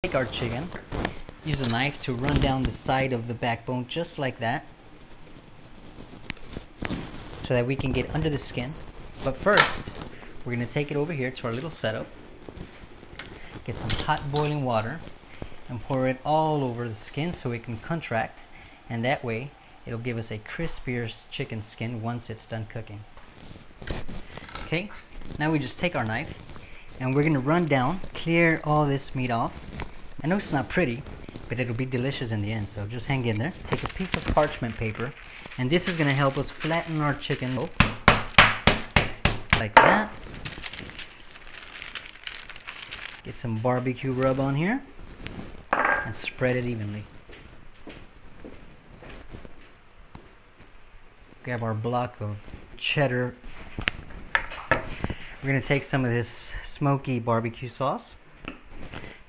Take our chicken, use a knife to run down the side of the backbone just like that, so that we can get under the skin. But first, we're going to take it over here to our little setup, get some hot boiling water, and pour it all over the skin so it can contract, and that way it'll give us a crispier chicken skin once it's done cooking. Okay, now we just take our knife and we're going to run down, clear all this meat off. I know it's not pretty, but it'll be delicious in the end, so just hang in there. Take a piece of parchment paper, and this is going to help us flatten our chicken like that. Get some barbecue rub on here and spread it evenly. Grab our block of cheddar. We're going to take some of this smoky barbecue sauce.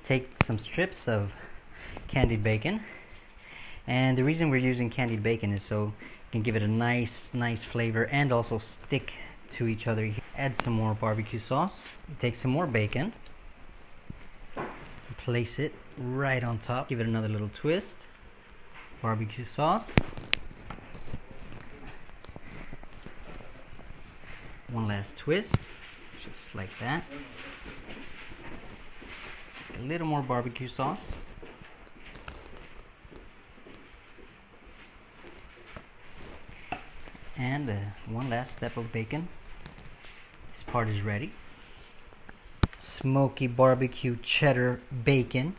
Take some strips of candied bacon, and the reason we're using candied bacon is so it can give it a nice flavor and also stick to each other. Add some more barbecue sauce. Take some more bacon, place it right on top, give it another little twist. Barbecue sauce, one last twist, just like that. A little more barbecue sauce. And one last step of bacon. This part is ready. Smoky barbecue cheddar bacon.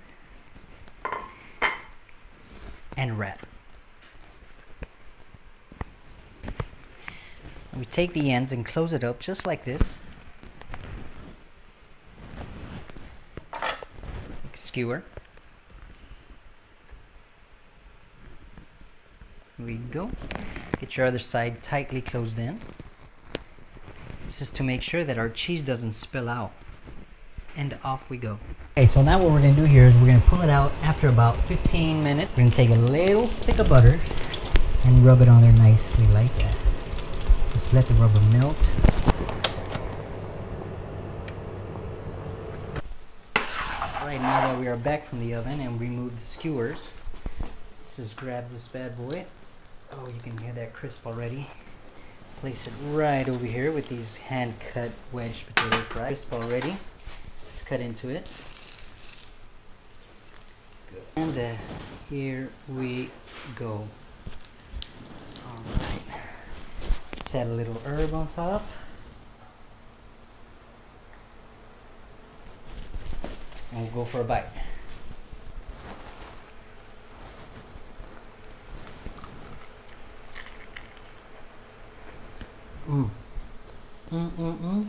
And wrap. And we take the ends and close it up just like this. Skewer. Here we go. Get your other side tightly closed in. This is to make sure that our cheese doesn't spill out. And off we go. Okay, so now what we're going to do here is we're going to pull it out after about 15 minutes. We're going to take a little stick of butter and rub it on there nicely like that. Just let the rubber melt. Right, now that we are back from the oven and remove the skewers, let's just grab this bad boy. Oh, you can hear that crisp already. Place it right over here with these hand-cut wedge potato fries. Crisp already. Let's cut into it. Good. And here we go. Alright. Let's add a little herb on top. And we'll go for a bite. Mm. Mm.